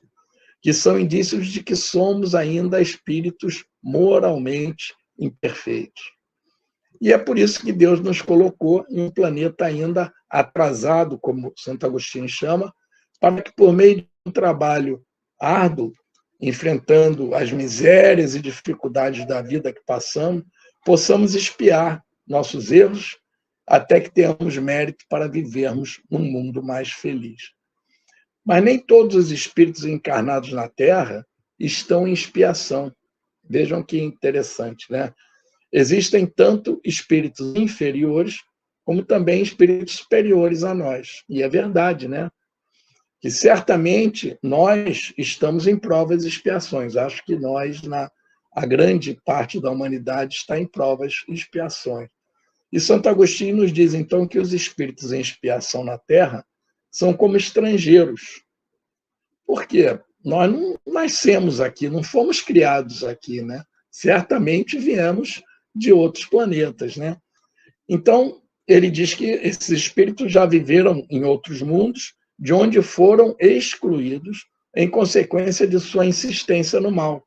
que são indícios de que somos ainda espíritos moralmente imperfeitos. E é por isso que Deus nos colocou em um planeta ainda atrasado, como Santo Agostinho chama, para que, por meio de um trabalho árduo, enfrentando as misérias e dificuldades da vida que passamos, possamos expiar nossos erros até que tenhamos mérito para vivermos num mundo mais feliz. Mas nem todos os espíritos encarnados na Terra estão em expiação. Vejam que interessante, né? Existem tanto espíritos inferiores como também espíritos superiores a nós. E é verdade, né? Que certamente nós estamos em provas e expiações. Acho que nós, a grande parte da humanidade, está em provas e expiações. E Santo Agostinho nos diz, então, que os espíritos em expiação na Terra são como estrangeiros. Por quê? Nós não nascemos aqui, não fomos criados aqui, né? Certamente viemos de outros planetas, né? Então, ele diz que esses espíritos já viveram em outros mundos, de onde foram excluídos em consequência de sua insistência no mal.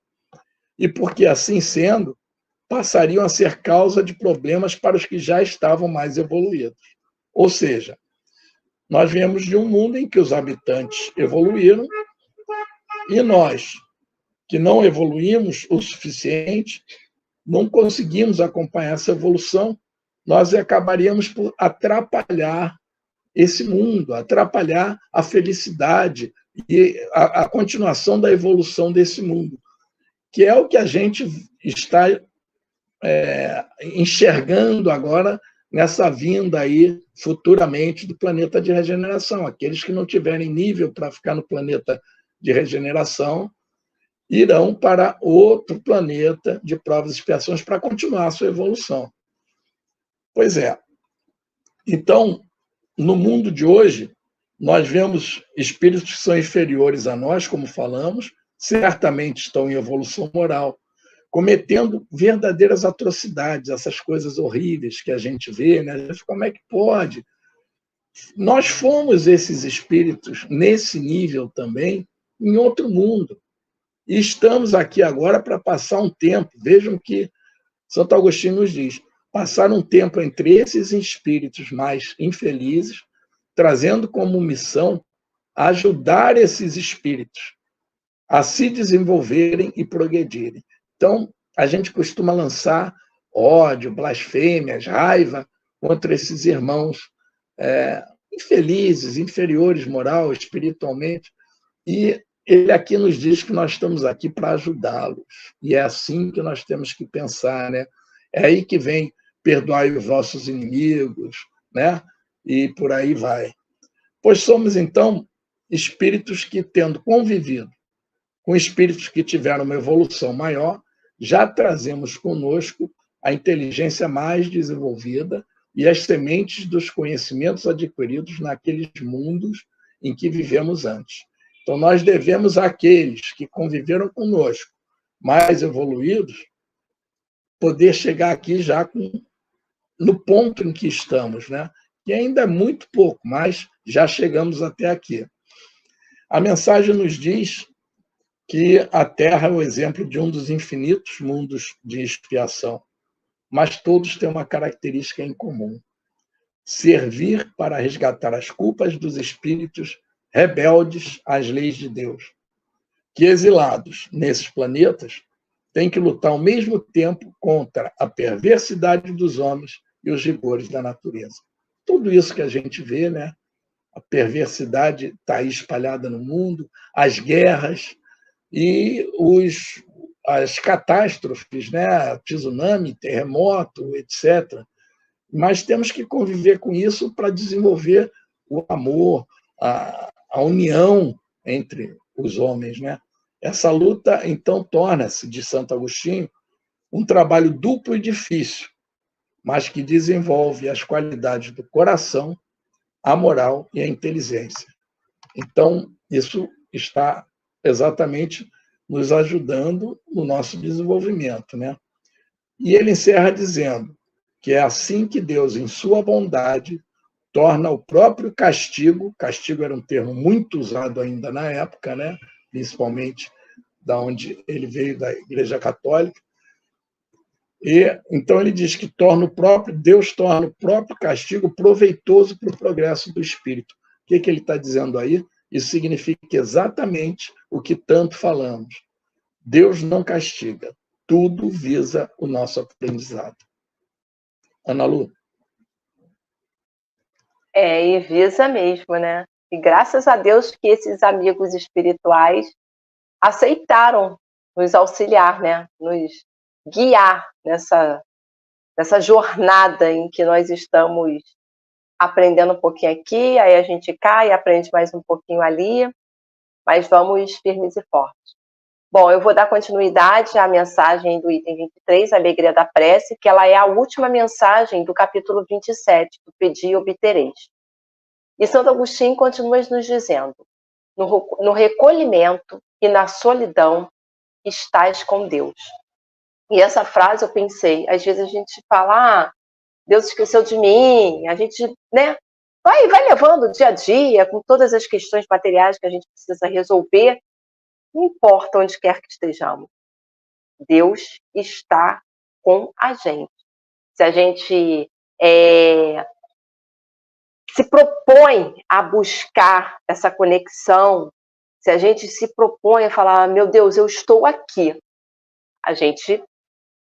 E porque, assim sendo, passariam a ser causa de problemas para os que já estavam mais evoluídos. Ou seja, nós viemos de um mundo em que os habitantes evoluíram e nós, que não evoluímos o suficiente, não conseguimos acompanhar essa evolução, nós acabaríamos por atrapalhar esse mundo, atrapalhar a felicidade e a continuação da evolução desse mundo, que é o que a gente está enxergando agora nessa vinda aí futuramente do planeta de regeneração. Aqueles que não tiverem nível para ficar no planeta de regeneração irão para outro planeta de provas e expiações para continuar a sua evolução. Pois é. Então, no mundo de hoje, nós vemos espíritos que são inferiores a nós, como falamos, certamente estão em evolução moral, cometendo verdadeiras atrocidades, essas coisas horríveis que a gente vê, né? Como é que pode? Nós fomos esses espíritos nesse nível também, em outro mundo. E estamos aqui agora para passar um tempo. Vejam que Santo Agostinho nos diz: passar um tempo entre esses espíritos mais infelizes, trazendo como missão ajudar esses espíritos a se desenvolverem e progredirem. Então, a gente costuma lançar ódio, blasfêmias, raiva contra esses irmãos infelizes, inferiores moral, espiritualmente, e ele aqui nos diz que nós estamos aqui para ajudá-los. E é assim que nós temos que pensar, né? É aí que vem perdoai os vossos inimigos, né? E por aí vai. Pois somos, então, espíritos que, tendo convivido com espíritos que tiveram uma evolução maior, já trazemos conosco a inteligência mais desenvolvida e as sementes dos conhecimentos adquiridos naqueles mundos em que vivemos antes. Então, nós devemos àqueles que conviveram conosco, mais evoluídos, poder chegar aqui já no ponto em que estamos, né? Que ainda é muito pouco, mas já chegamos até aqui. A mensagem nos diz que a Terra é o exemplo de um dos infinitos mundos de expiação, mas todos têm uma característica em comum: servir para resgatar as culpas dos espíritos rebeldes às leis de Deus, que, exilados nesses planetas, têm que lutar ao mesmo tempo contra a perversidade dos homens e os rigores da natureza. Tudo isso que a gente vê, né? A perversidade está aí espalhada no mundo, as guerras e as catástrofes, né? Tsunami, terremoto, etc. Mas temos que conviver com isso para desenvolver o amor, a união entre os homens, né? Essa luta, então, torna-se, de Santo Agostinho, um trabalho duplo e difícil, mas que desenvolve as qualidades do coração, a moral e a inteligência. Então, isso está exatamente nos ajudando no nosso desenvolvimento, né? E ele encerra dizendo que é assim que Deus, em sua bondade, torna o próprio castigo era um termo muito usado ainda na época, né? Principalmente da onde ele veio, da Igreja Católica. E então ele diz que Deus torna o próprio castigo proveitoso para o progresso do espírito. O que ele está dizendo aí? Isso significa exatamente o que tanto falamos. Deus não castiga, tudo visa o nosso aprendizado. Ana Lu? E visa mesmo, né? E graças a Deus que esses amigos espirituais aceitaram nos auxiliar, né? Nos guiar nessa jornada em que nós estamos aprendendo um pouquinho aqui, aí a gente cai, aprende mais um pouquinho ali, mas vamos firmes e fortes. Bom, eu vou dar continuidade à mensagem do item 23, Alegria da Prece, que ela é a última mensagem do capítulo 27, do Pedi e Obtereis. E Santo Agostinho continua nos dizendo: no recolhimento e na solidão estás com Deus. E essa frase eu pensei, às vezes a gente fala, Deus esqueceu de mim, a gente, né, vai levando dia a dia, com todas as questões materiais que a gente precisa resolver, não importa onde quer que estejamos. Deus está com a gente. Se a gente se propõe a buscar essa conexão, se a gente se propõe a falar, meu Deus, eu estou aqui, a gente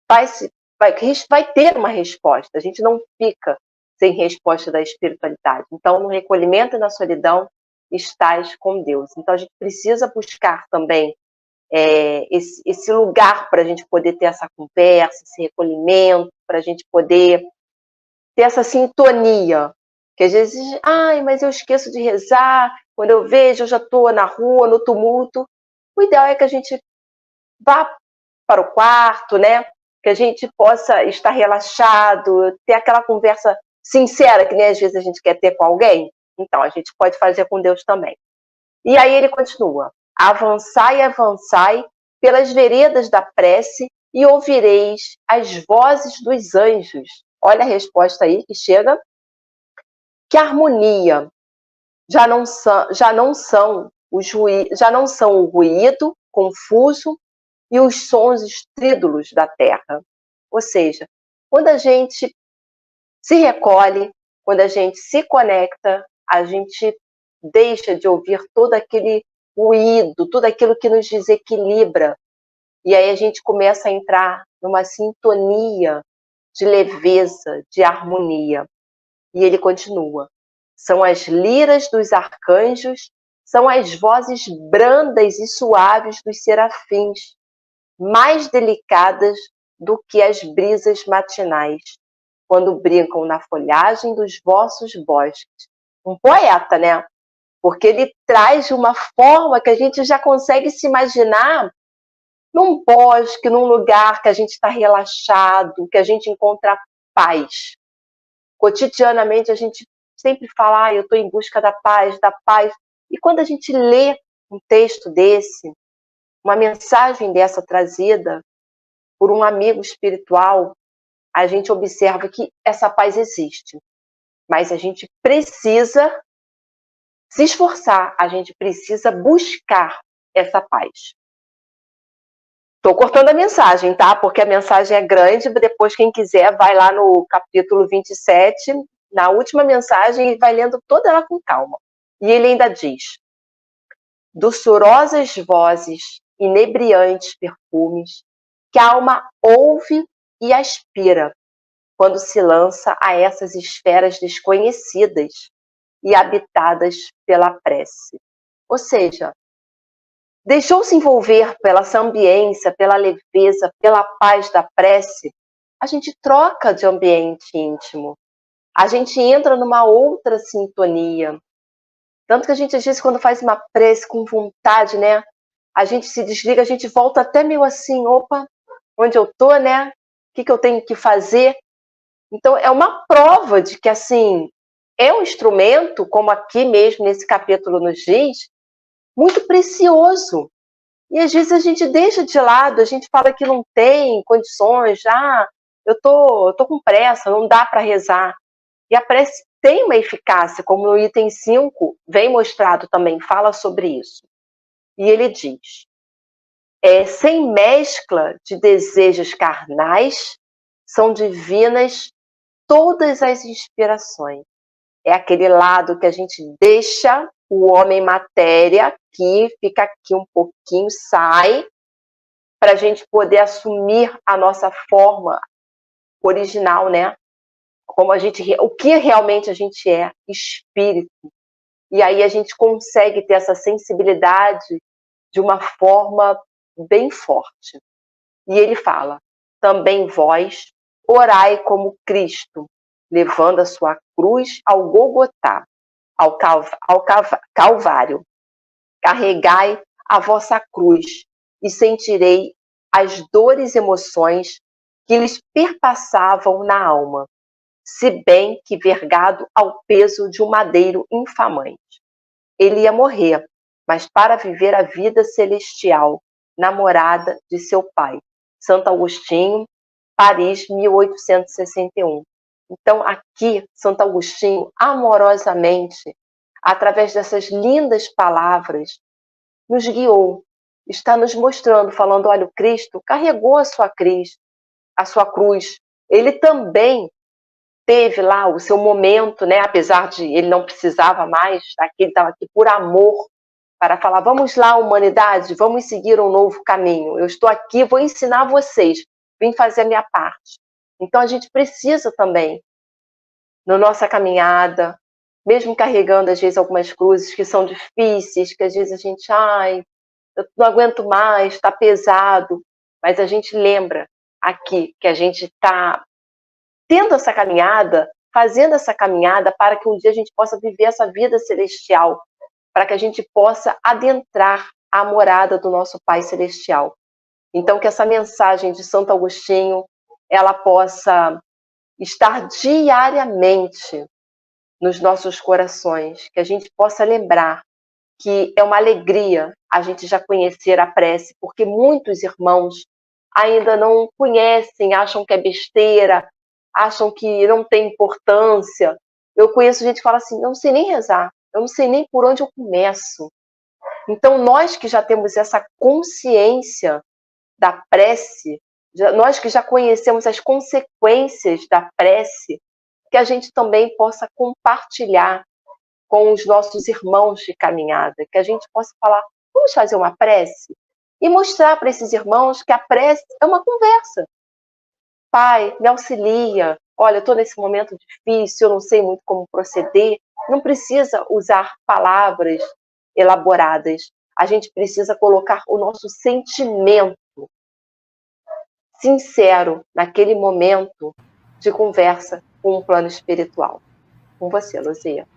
vai ter uma resposta. A gente não fica sem resposta da espiritualidade. Então, no recolhimento e na solidão, estás com Deus. Então, a gente precisa buscar também esse lugar para a gente poder ter essa conversa, esse recolhimento, para a gente poder ter essa sintonia. Que às vezes, mas eu esqueço de rezar, quando eu vejo, eu já estou na rua, no tumulto. O ideal é que a gente vá para o quarto, né? Que a gente possa estar relaxado, ter aquela conversa sincera, que nem às vezes a gente quer ter com alguém. Então, a gente pode fazer com Deus também. E aí ele continua: avançai pelas veredas da prece e ouvireis as vozes dos anjos. Olha a resposta aí que chega. Que a harmonia já não são o ruído confuso e os sons estrídulos da terra. Ou seja, quando a gente se recolhe, quando a gente se conecta, a gente deixa de ouvir todo aquele ruído, tudo aquilo que nos desequilibra. E aí a gente começa a entrar numa sintonia de leveza, de harmonia. E ele continua. São as liras dos arcanjos, são as vozes brandas e suaves dos serafins, mais delicadas do que as brisas matinais, quando brincam na folhagem dos vossos bosques. Um poeta, né? Porque ele traz de uma forma que a gente já consegue se imaginar num bosque, num lugar que a gente está relaxado, que a gente encontra paz. Cotidianamente a gente sempre fala, eu estou em busca da paz, da paz. E quando a gente lê um texto desse, uma mensagem dessa trazida por um amigo espiritual, a gente observa que essa paz existe. Mas a gente precisa se esforçar, a gente precisa buscar essa paz. Estou cortando a mensagem, tá? Porque a mensagem é grande. Depois, quem quiser, vai lá no capítulo 27, na última mensagem, e vai lendo toda ela com calma. E ele ainda diz: doçorosas vozes, inebriantes perfumes, que a alma ouve e aspira, quando se lança a essas esferas desconhecidas e habitadas pela prece. Ou seja, deixou-se envolver pela essa ambiência, pela leveza, pela paz da prece, a gente troca de ambiente íntimo. A gente entra numa outra sintonia. Tanto que a gente, às vezes, quando faz uma prece com vontade, né? A gente se desliga, a gente volta até meio assim, opa, onde eu tô, né? O que eu tenho que fazer? Então, é uma prova de que, assim, é um instrumento, como aqui mesmo nesse capítulo nos diz, muito precioso. E às vezes a gente deixa de lado, a gente fala que não tem condições, eu tô com pressa, não dá para rezar. E a prece tem uma eficácia, como no item 5 vem mostrado também, fala sobre isso. E ele diz, sem mescla de desejos carnais, são divinas todas as inspirações. É aquele lado que a gente deixa o homem matéria, que fica aqui um pouquinho, sai, para a gente poder assumir a nossa forma original, né? Como o que realmente a gente é, espírito. E aí a gente consegue ter essa sensibilidade de uma forma bem forte. E ele fala, também vós, orai como Cristo, levando a sua cruz ao Gólgota, ao Calvário. Carregai a vossa cruz e sentirei as dores e emoções que lhes perpassavam na alma, se bem que vergado ao peso de um madeiro infamante. Ele ia morrer, mas para viver a vida celestial, na morada de seu pai. Santo Agostinho, Paris, 1861. Então, aqui, Santo Agostinho, amorosamente, através dessas lindas palavras, nos guiou, está nos mostrando, falando, olha, o Cristo carregou a sua cruz. Ele também teve lá o seu momento, né? Apesar de ele não precisava mais, ele estava aqui por amor, para falar, vamos lá, humanidade, vamos seguir um novo caminho. Eu estou aqui, vou ensinar vocês, vim fazer a minha parte. Então, a gente precisa também, na nossa caminhada, mesmo carregando, às vezes, algumas cruzes que são difíceis, que às vezes a gente, eu não aguento mais, está pesado, mas a gente lembra aqui que a gente está tendo essa caminhada, fazendo essa caminhada para que um dia a gente possa viver essa vida celestial, para que a gente possa adentrar a morada do nosso Pai Celestial. Então, que essa mensagem de Santo Agostinho, ela possa estar diariamente nos nossos corações, que a gente possa lembrar que é uma alegria a gente já conhecer a prece, porque muitos irmãos ainda não conhecem, acham que é besteira, acham que não tem importância. Eu conheço gente que fala assim, eu não sei nem rezar, eu não sei nem por onde eu começo. Então, nós que já temos essa consciência da prece, nós que já conhecemos as consequências da prece, que a gente também possa compartilhar com os nossos irmãos de caminhada, que a gente possa falar, Vamos fazer uma prece e mostrar para esses irmãos que a prece é uma conversa. Pai, me auxilia. Olha, eu estou nesse momento difícil, eu não sei muito como proceder. Não precisa usar palavras elaboradas. A gente precisa colocar o nosso sentimento sincero naquele momento de conversa com um plano espiritual. Com você, Luzia.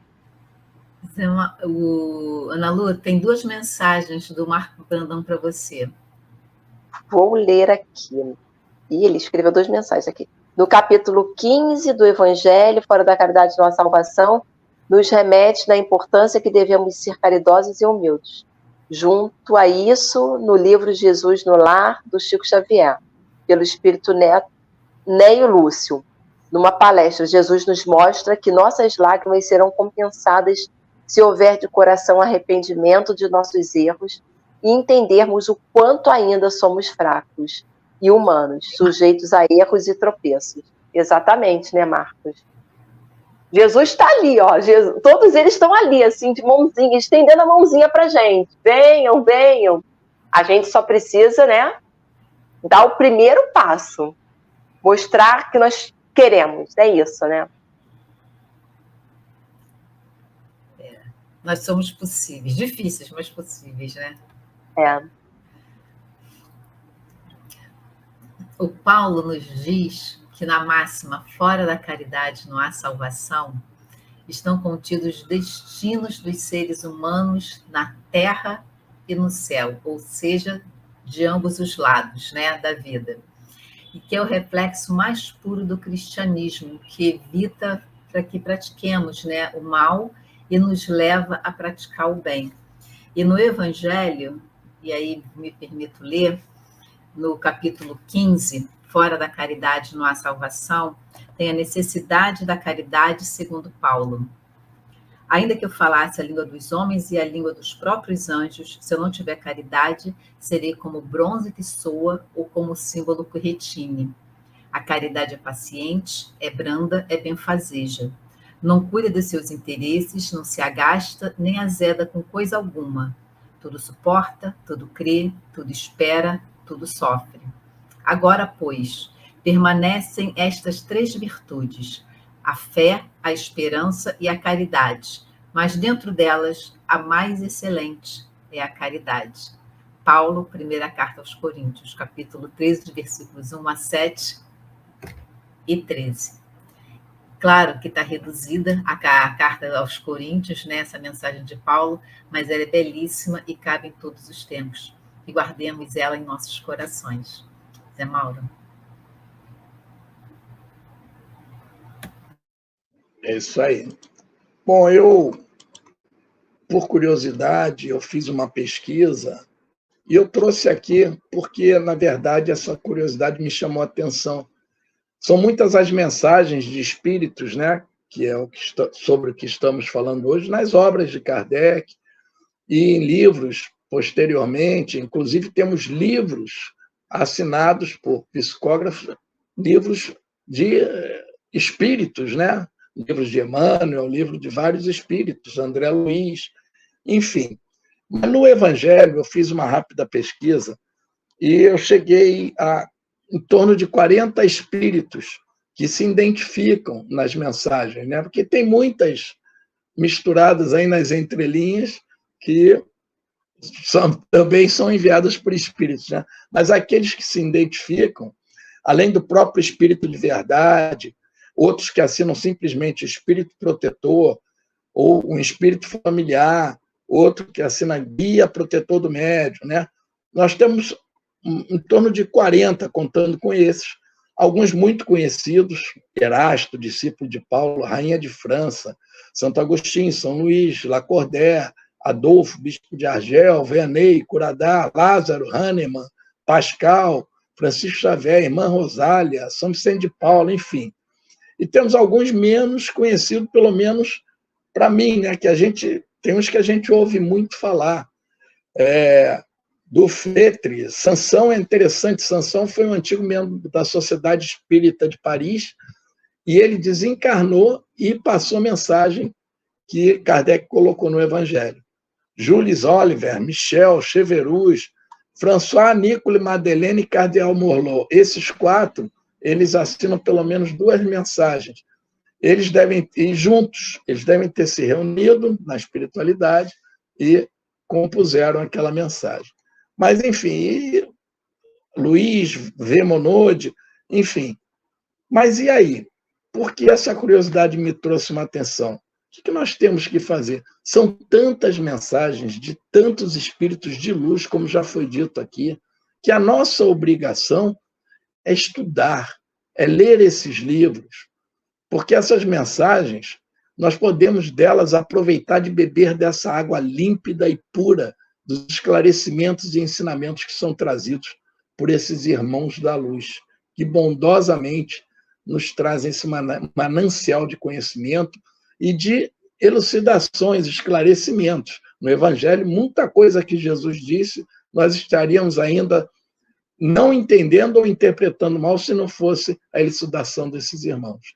Ana Lu, tem 2 mensagens do Marco Brandão para você. Vou ler aqui. E ele escreveu 2 mensagens aqui. No capítulo 15 do Evangelho, Fora da Caridade Nossa Salvação, nos remete da importância que devemos ser caridosos e humildes. Junto a isso, no livro Jesus no Lar, do Chico Xavier, pelo Espírito Neio Lúcio. Numa palestra, Jesus nos mostra que nossas lágrimas serão compensadas se houver de coração arrependimento de nossos erros e entendermos o quanto ainda somos fracos e humanos, sujeitos a erros e tropeços. Exatamente, né, Marcos? Jesus está ali, ó. Todos eles estão ali, assim, de mãozinha, estendendo a mãozinha para a gente. Venham, venham. A gente só precisa, né, dar o primeiro passo. Mostrar que nós queremos. É isso, né? Nós somos possíveis. Difíceis, mas possíveis, né? É. O Paulo nos diz que na máxima fora da caridade não há salvação, estão contidos os destinos dos seres humanos na terra e no céu, ou seja, de ambos os lados, né, da vida. E que é o reflexo mais puro do cristianismo, que evita para que pratiquemos, né, o mal e nos leva a praticar o bem. E no Evangelho, e aí me permito ler, no capítulo 15, Fora da Caridade não há salvação, tem a necessidade da caridade segundo Paulo. Ainda que eu falasse a língua dos homens e a língua dos próprios anjos, se eu não tiver caridade, serei como bronze que soa ou como símbolo que retine. A caridade é paciente, é branda, é benfazeja. Não cuida dos seus interesses, não se agasta, nem azeda com coisa alguma. Tudo suporta, tudo crê, tudo espera, tudo sofre. Agora, pois, permanecem estas 3 virtudes, a fé, a esperança e a caridade, mas dentro delas, a mais excelente é a caridade. Paulo, primeira carta aos Coríntios, capítulo 13, versículos 1 a 7 e 13. Claro que está reduzida a carta aos Coríntios, né, essa mensagem de Paulo, mas ela é belíssima e cabe em todos os tempos. E guardemos ela em nossos corações. Zé Mauro. É isso aí. Bom, eu, por curiosidade, eu fiz uma pesquisa e eu trouxe aqui porque, na verdade, essa curiosidade me chamou a atenção. São muitas as mensagens de espíritos, né, que é sobre o que estamos falando hoje, nas obras de Kardec e em livros posteriormente. Inclusive, temos livros assinados por psicógrafos, livros de espíritos, né? Livros de Emmanuel, livro de vários espíritos, André Luiz, enfim. Mas no Evangelho, eu fiz uma rápida pesquisa e eu cheguei a em torno de 40 espíritos que se identificam nas mensagens, né? Porque tem muitas misturadas aí nas entrelinhas que também são enviadas por espíritos, né? Mas aqueles que se identificam, além do próprio espírito de verdade, outros que assinam simplesmente espírito protetor, ou um espírito familiar, outro que assina guia protetor do médium, né? Nós temos em torno de 40, contando com esses, alguns muito conhecidos, Erasto, discípulo de Paulo, Rainha de França, Santo Agostinho, São Luís, Lacordaire, Adolfo, bispo de Argel, Vianney, Curadá, Lázaro, Hahnemann, Pascal, Francisco Xavier, Irmã Rosália, São Vicente de Paulo, enfim. E temos alguns menos conhecidos, pelo menos para mim, né, que tem uns que a gente ouve muito falar. Do Fretre, Sansão é interessante. Sansão foi um antigo membro da Sociedade Espírita de Paris e ele desencarnou e passou a mensagem que Kardec colocou no Evangelho. Jules Oliver, Michel Cheverus, François, Nicole, Madeleine e Cardeal Morlot. Esses 4, eles assinam pelo menos 2 mensagens. Eles devem ir juntos, eles devem ter se reunido na espiritualidade e compuseram aquela mensagem. Mas, enfim, Luiz, V. Monod, enfim. Mas e aí? Por que essa curiosidade me trouxe uma atenção? O que nós temos que fazer? São tantas mensagens de tantos espíritos de luz, como já foi dito aqui, que a nossa obrigação é estudar, é ler esses livros, porque essas mensagens, nós podemos delas aproveitar de beber dessa água límpida e pura dos esclarecimentos e ensinamentos que são trazidos por esses irmãos da luz, que bondosamente nos trazem esse manancial de conhecimento e de elucidações, esclarecimentos. No Evangelho, muita coisa que Jesus disse, nós estaríamos ainda não entendendo ou interpretando mal se não fosse a elucidação desses irmãos.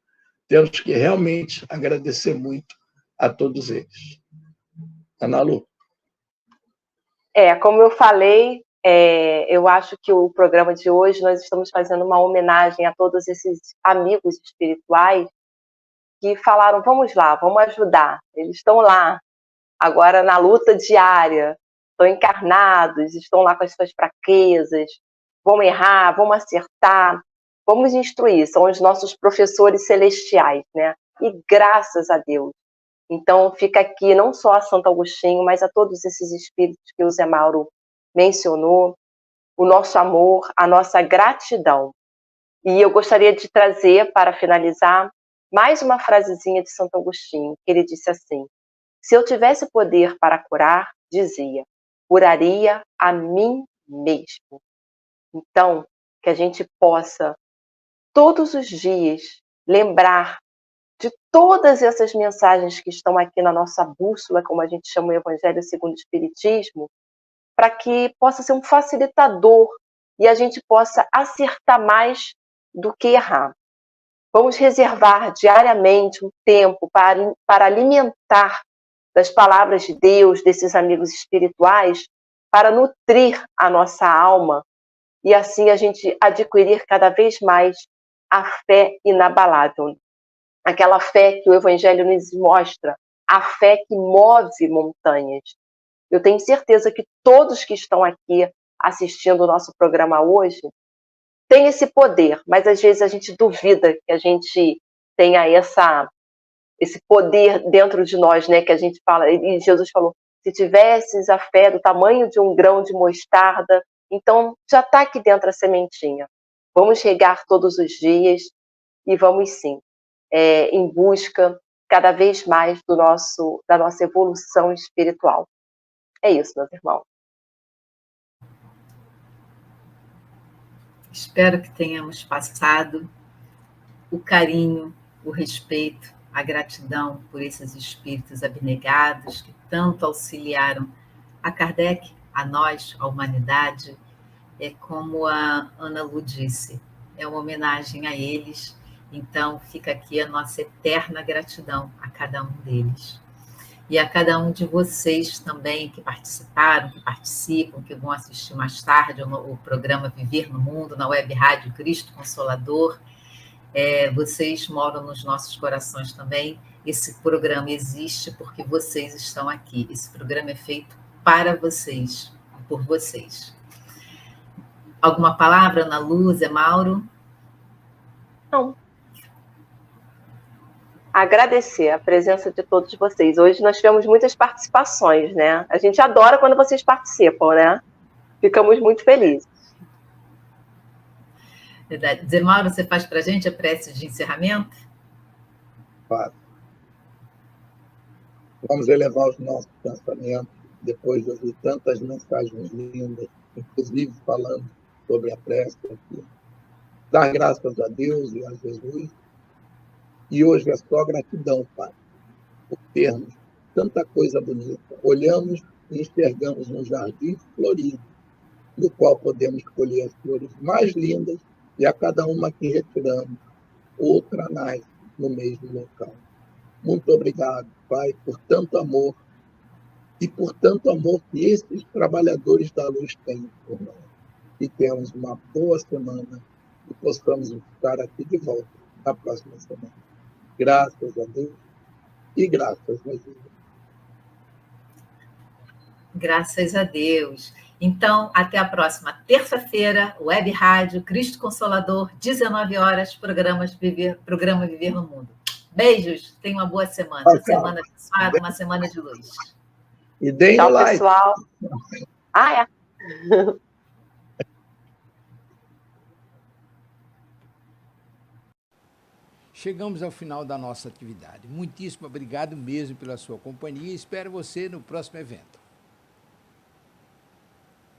Temos que realmente agradecer muito a todos eles. Ana Lu. Como eu falei, eu acho que o programa de hoje nós estamos fazendo uma homenagem a todos esses amigos espirituais que falaram, vamos lá, vamos ajudar. Eles estão lá, agora na luta diária, estão encarnados, estão lá com as suas fraquezas, vão errar, vão acertar, vamos instruir, são os nossos professores celestiais, né? E graças a Deus. Então, fica aqui não só a Santo Agostinho, mas a todos esses espíritos que o Zé Mauro mencionou, o nosso amor, a nossa gratidão. E eu gostaria de trazer, para finalizar, mais uma frasezinha de Santo Agostinho, que ele disse assim: se eu tivesse poder para curar, dizia, curaria a mim mesmo. Então, que a gente possa, todos os dias, lembrar de todas essas mensagens que estão aqui na nossa bússola, como a gente chama o Evangelho segundo o Espiritismo, para que possa ser um facilitador e a gente possa acertar mais do que errar. Vamos reservar diariamente um tempo para alimentar das palavras de Deus, desses amigos espirituais, para nutrir a nossa alma e assim a gente adquirir cada vez mais a fé inabalável. Aquela fé que o Evangelho nos mostra, a fé que move montanhas. Eu tenho certeza que todos que estão aqui assistindo o nosso programa hoje têm esse poder, mas às vezes a gente duvida que a gente tenha esse poder dentro de nós, né? Que a gente fala, e Jesus falou, se tivesses a fé do tamanho de um grão de mostarda, então já está aqui dentro a sementinha. Vamos regar todos os dias e vamos sim, em busca cada vez mais da nossa evolução espiritual. É isso, meus irmãos. Espero que tenhamos passado o carinho, o respeito, a gratidão por esses espíritos abnegados que tanto auxiliaram a Kardec, a nós, a humanidade. É como a Ana Lu disse, é uma homenagem a eles. Então, fica aqui a nossa eterna gratidão a cada um deles. E a cada um de vocês também que participaram, que participam, que vão assistir mais tarde o programa Viver no Mundo, na Web Rádio Cristo Consolador. Vocês moram nos nossos corações também. Esse programa existe porque vocês estão aqui. Esse programa é feito para vocês e por vocês. Alguma palavra, Ana Lu, Zé Mauro? Não. Agradecer a presença de todos vocês. Hoje nós tivemos muitas participações, né? A gente adora quando vocês participam, né? Ficamos muito felizes. Verdade. Zé Mauro, você faz para a gente a prece de encerramento? Claro. Vamos elevar os nossos pensamentos, depois de ouvir tantas mensagens lindas, inclusive falando sobre a prece aqui. Dar graças a Deus e a Jesus. E hoje é só gratidão, Pai, por termos tanta coisa bonita. Olhamos e enxergamos um jardim florido, no qual podemos colher as flores mais lindas, e a cada uma que retiramos, outra nasce no mesmo local. Muito obrigado, Pai, por tanto amor e por tanto amor que esses trabalhadores da luz têm por nós. E tenhamos uma boa semana e possamos estar aqui de volta na próxima semana. Graças a Deus e graças a Deus. Graças a Deus. Então, até a próxima terça-feira, Web Rádio Cristo Consolador, 19 horas, programa Viver no Mundo. Beijos, tenha uma boa semana. Uma semana abençoada, uma semana de luz. E deem Tchau, like. pessoal. Ah, é. Chegamos ao final da nossa atividade. Muitíssimo obrigado mesmo pela sua companhia e espero você no próximo evento.